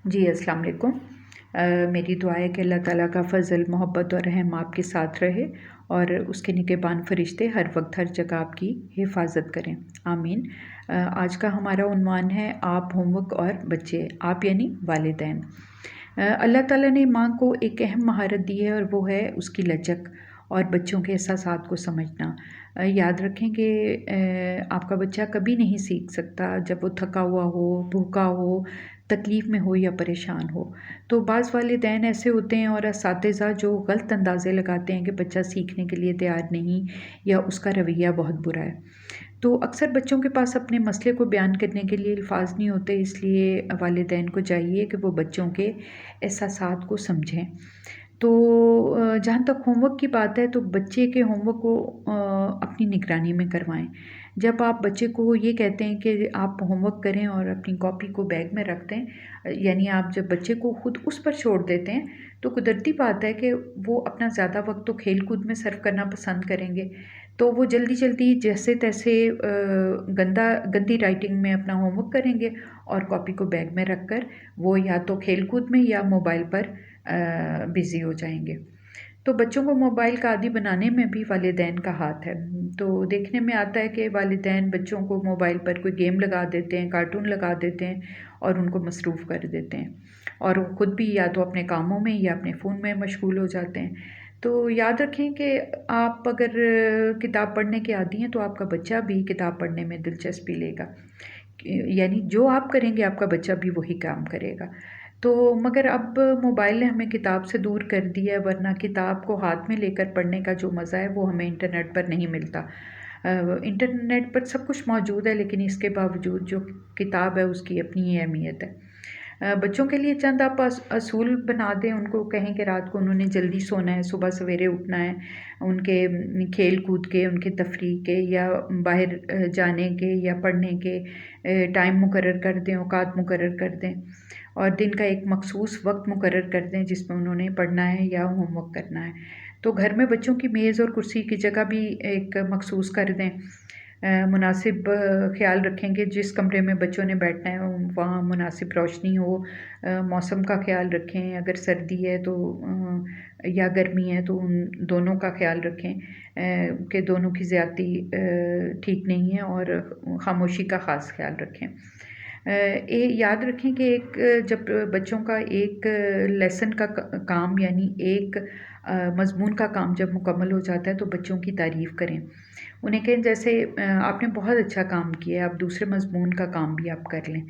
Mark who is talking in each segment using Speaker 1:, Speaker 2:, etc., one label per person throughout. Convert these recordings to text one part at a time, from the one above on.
Speaker 1: جی السلام علیکم۔ میری دعا ہے کہ اللہ تعالیٰ کا فضل، محبت اور رحم آپ کے ساتھ رہے اور اس کے نگہبان فرشتے ہر وقت ہر جگہ آپ کی حفاظت کریں، آمین۔ آج کا ہمارا عنوان ہے آپ، ہوم ورک اور بچے۔ آپ یعنی والدین۔ اللہ تعالیٰ نے ماں کو ایک اہم مہارت دی ہے اور وہ ہے اس کی لچک اور بچوں کے احساسات کو سمجھنا۔ یاد رکھیں کہ آپ کا بچہ کبھی نہیں سیکھ سکتا جب وہ تھکا ہوا ہو، بھوکا ہو، تکلیف میں ہو یا پریشان ہو۔ تو بعض والدین ایسے ہوتے ہیں اور اساتذہ جو غلط اندازے لگاتے ہیں کہ بچہ سیکھنے کے لیے تیار نہیں یا اس کا رویہ بہت برا ہے۔ تو اکثر بچوں کے پاس اپنے مسئلے کو بیان کرنے کے لیے الفاظ نہیں ہوتے، اس لیے والدین کو چاہیے کہ وہ بچوں کے احساسات کو سمجھیں۔ تو جہاں تک ہوم ورک کی بات ہے تو بچے کے ہوم ورک کو اپنی نگرانی میں کروائیں۔ جب آپ بچے کو یہ کہتے ہیں کہ آپ ہوم ورک کریں اور اپنی کاپی کو بیگ میں رکھ دیں، یعنی آپ جب بچے کو خود اس پر چھوڑ دیتے ہیں تو قدرتی بات ہے کہ وہ اپنا زیادہ وقت تو کھیل کود میں صرف کرنا پسند کریں گے، تو وہ جلدی جلدی جیسے تیسے گندی رائٹنگ میں اپنا ہوم ورک کریں گے اور کاپی کو بیگ میں رکھ کر وہ یا تو کھیل کود میں یا موبائل پر بزی ہو جائیں گے۔ تو بچوں کو موبائل کا عادی بنانے میں بھی والدین کا ہاتھ ہے۔ تو دیکھنے میں آتا ہے کہ والدین بچوں کو موبائل پر کوئی گیم لگا دیتے ہیں، کارٹون لگا دیتے ہیں اور ان کو مصروف کر دیتے ہیں، اور وہ خود بھی یا تو اپنے کاموں میں یا اپنے فون میں مشغول ہو جاتے ہیں۔ تو یاد رکھیں کہ آپ اگر کتاب پڑھنے کے عادی ہیں تو آپ کا بچہ بھی کتاب پڑھنے میں دلچسپی لے گا، یعنی جو آپ کریں گے آپ کا بچہ بھی وہی کام کرے گا۔ تو مگر اب موبائل نے ہمیں کتاب سے دور کر دیا ہے، ورنہ کتاب کو ہاتھ میں لے کر پڑھنے کا جو مزہ ہے وہ ہمیں انٹرنیٹ پر نہیں ملتا۔ انٹرنیٹ پر سب کچھ موجود ہے، لیکن اس کے باوجود جو کتاب ہے اس کی اپنی ہی اہمیت ہے۔ بچوں کے لیے چند آپ اصول بنا دیں، ان کو کہیں کہ رات کو انہوں نے جلدی سونا ہے، صبح سویرے اٹھنا ہے، ان کے کھیل کود کے، ان کے تفریح کے یا باہر جانے کے یا پڑھنے کے ٹائم مقرر کر دیں، اوقات مقرر کر دیں، اور دن کا ایک مخصوص وقت مقرر کر دیں جس میں انہوں نے پڑھنا ہے یا ہوم ورک کرنا ہے۔ تو گھر میں بچوں کی میز اور کرسی کی جگہ بھی ایک مخصوص کر دیں۔ مناسب خیال رکھیں کہ جس کمرے میں بچوں نے بیٹھنا ہے وہاں مناسب روشنی ہو۔ موسم کا خیال رکھیں، اگر سردی ہے تو یا گرمی ہے تو ان دونوں کا خیال رکھیں کہ دونوں کی زیادتی ٹھیک نہیں ہے، اور خاموشی کا خاص خیال رکھیں۔ یاد رکھیں کہ جب بچوں کا ایک لیسن کا کام یعنی ایک مضمون کا کام جب مکمل ہو جاتا ہے تو بچوں کی تعریف کریں، انہیں کہیں جیسے آپ نے بہت اچھا کام کیا ہے، اب دوسرے مضمون کا کام بھی آپ کر لیں۔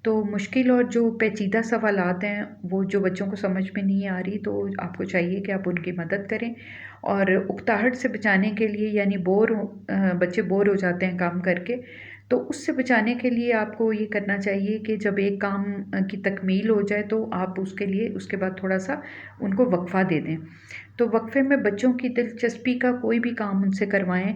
Speaker 1: تو مشکل اور جو پیچیدہ سوالات ہیں وہ جو بچوں کو سمجھ میں نہیں آ رہی تو آپ کو چاہیے کہ آپ ان کی مدد کریں، اور اکتاہٹ سے بچانے کے لیے، یعنی بچے بور ہو جاتے ہیں کام کر کے، تو اس سے بچانے کے لیے آپ کو یہ کرنا چاہیے کہ جب ایک کام کی تکمیل ہو جائے تو آپ اس کے بعد تھوڑا سا ان کو وقفہ دے دیں۔ تو وقفے میں بچوں کی دلچسپی کا کوئی بھی کام ان سے کروائیں،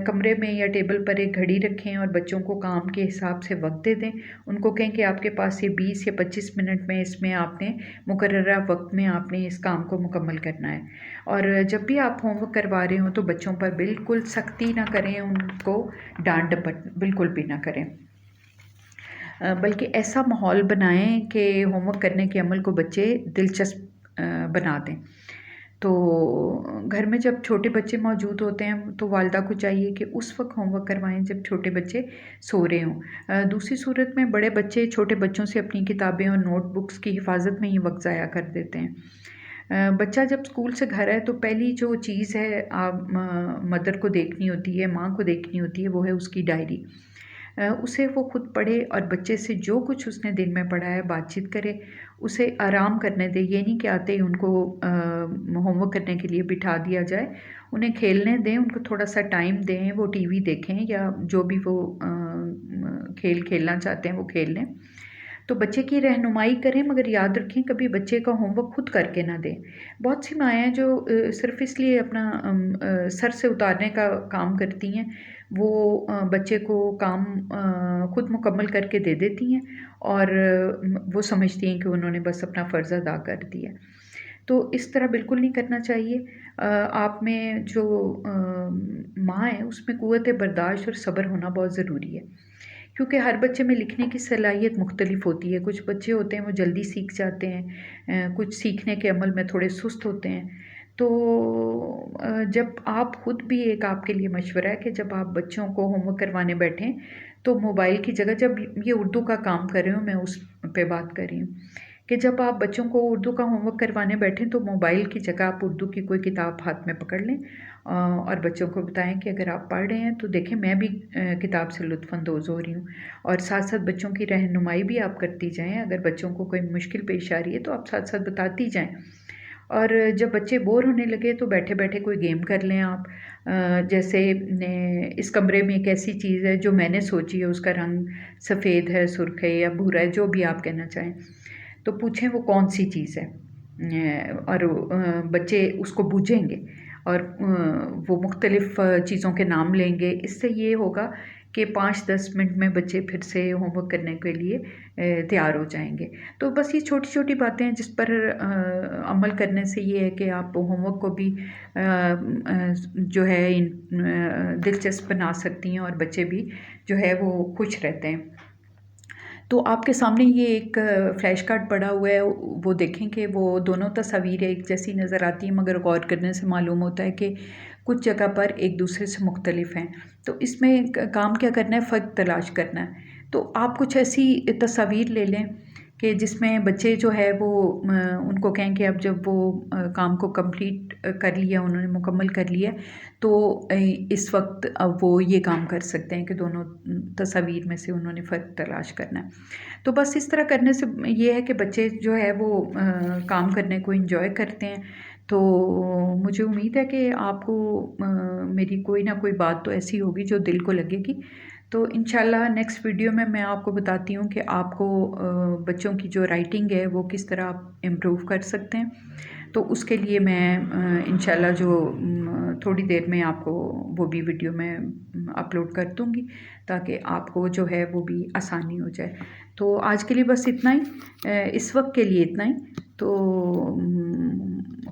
Speaker 1: کمرے میں یا ٹیبل پر ایک گھڑی رکھیں اور بچوں کو کام کے حساب سے وقت دے دیں، ان کو کہیں کہ آپ کے پاس یہ 20 یا 25 منٹ میں اس میں آپ نے مقررہ وقت میں آپ نے اس کام کو مکمل کرنا ہے۔ اور جب بھی آپ ہوم ورک کروا رہے ہوں تو بچوں پر بالکل سختی نہ کریں، ان کو ڈانٹ ڈپٹ بالکل بھی نہ کریں، بلکہ ایسا ماحول بنائیں کہ ہوم ورک کرنے کے عمل کو بچے دلچسپ بنا دیں۔ تو گھر میں جب چھوٹے بچے موجود ہوتے ہیں تو والدہ کو چاہیے کہ اس وقت ہوم ورک کروائیں جب چھوٹے بچے سو رہے ہوں۔ دوسری صورت میں بڑے بچے چھوٹے بچوں سے اپنی کتابیں اور نوٹ بکس کی حفاظت میں ہی وقت ضائع کر دیتے ہیں۔ بچہ جب اسکول سے گھر آئے تو پہلی جو چیز ہے مدر کو دیکھنی ہوتی ہے، ماں کو دیکھنی ہوتی ہے، وہ ہے اس کی ڈائری۔ اسے وہ خود پڑھے اور بچے سے جو کچھ اس نے دن میں پڑھا ہے بات چیت کرے، اسے آرام کرنے دے، یہ نہیں کہ آتے ہی ان کو ہوم ورک کرنے کے لیے بٹھا دیا جائے، انہیں کھیلنے دیں، ان کو تھوڑا سا ٹائم دیں، وہ ٹی وی دیکھیں یا جو بھی وہ کھیل کھیلنا چاہتے ہیں وہ کھیل لیں۔ تو بچے کی رہنمائی کریں، مگر یاد رکھیں کبھی بچے کا ہوم ورک خود کر کے نہ دیں۔ بہت سی مائیں ہیں جو صرف اس لیے اپنا سر سے اتارنے کا کام کرتی ہیں، وہ بچے کو کام خود مکمل کر کے دے دیتی ہیں اور وہ سمجھتی ہیں کہ انہوں نے بس اپنا فرض ادا کر دیا۔ تو اس طرح بالکل نہیں کرنا چاہیے۔ آپ میں جو ماں ہے اس میں قوت برداشت اور صبر ہونا بہت ضروری ہے، کیونکہ ہر بچے میں لکھنے کی صلاحیت مختلف ہوتی ہے. کچھ بچے ہوتے ہیں وہ جلدی سیکھ جاتے ہیں، کچھ سیکھنے کے عمل میں تھوڑے سست ہوتے ہیں. تو جب آپ خود بھی، ایک آپ کے لیے مشورہ ہے کہ جب آپ بچوں کو ہوم ورک کروانے بیٹھیں تو موبائل کی جگہ، جب یہ اردو کا کام کر رہے ہوں، میں اس پہ بات کر رہی ہوں کہ جب آپ بچوں کو اردو کا ہوم ورک کروانے بیٹھیں تو موبائل کی جگہ آپ اردو کی کوئی کتاب ہاتھ میں پکڑ لیں اور بچوں کو بتائیں کہ اگر آپ پڑھ رہے ہیں تو دیکھیں میں بھی کتاب سے لطف اندوز ہو رہی ہوں، اور ساتھ ساتھ بچوں کی رہنمائی بھی آپ کرتی جائیں. اگر بچوں کو کوئی مشکل پیش آ رہی ہے تو آپ ساتھ ساتھ بتاتی جائیں. اور جب بچے بور ہونے لگے تو بیٹھے بیٹھے کوئی گیم کر لیں آپ. جیسے اس کمرے میں ایک ایسی چیز ہے جو میں نے سوچی ہے، اس کا رنگ سفید ہے، سرخ ہے یا بھورا ہے، جو بھی آپ کہنا چاہیں، تو پوچھیں وہ کون سی چیز ہے. اور بچے اس کو بوجھیں گے اور وہ مختلف چیزوں کے نام لیں گے. اس سے یہ ہوگا کہ 5-10 منٹ میں بچے پھر سے ہوم ورک کرنے کے لیے تیار ہو جائیں گے. تو بس یہ چھوٹی چھوٹی باتیں ہیں جس پر عمل کرنے سے یہ ہے کہ آپ ہوم ورک کو بھی جو ہے دلچسپ بنا سکتی ہیں اور بچے بھی جو ہے وہ خوش رہتے ہیں. تو آپ کے سامنے یہ ایک فلیش کارڈ پڑا ہوا ہے، وہ دیکھیں کہ وہ دونوں تصاویریں ایک جیسی نظر آتی ہیں، مگر غور کرنے سے معلوم ہوتا ہے کہ کچھ جگہ پر ایک دوسرے سے مختلف ہیں. تو اس میں کام کیا کرنا ہے، فرق تلاش کرنا ہے. تو آپ کچھ ایسی تصاویر لے لیں کہ جس میں بچے جو ہے وہ ان کو کہیں کہ اب جب وہ کام کو کمپلیٹ کر لیا، انہوں نے مکمل کر لیا، تو اس وقت اب وہ یہ کام کر سکتے ہیں کہ دونوں تصاویر میں سے انہوں نے فرق تلاش کرنا ہے. تو بس اس طرح کرنے سے یہ ہے کہ بچے جو ہے وہ کام کرنے کو انجوائے کرتے ہیں. تو مجھے امید ہے کہ آپ کو میری کوئی نہ کوئی بات تو ایسی ہوگی جو دل کو لگے گی. تو انشاءاللہ نیکسٹ ویڈیو میں آپ کو بتاتی ہوں کہ آپ کو بچوں کی جو رائٹنگ ہے وہ کس طرح آپ امپروو کر سکتے ہیں. تو اس کے لیے میں انشاءاللہ جو تھوڑی دیر میں آپ کو وہ بھی ویڈیو میں اپلوڈ کر دوں گی تاکہ آپ کو جو ہے وہ بھی آسانی ہو جائے. تو آج کے لیے بس اتنا ہی، اس وقت کے لیے اتنا ہی. تو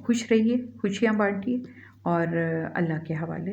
Speaker 1: خوش رہیے، خوشیاں بانٹیے اور اللہ کے حوالے.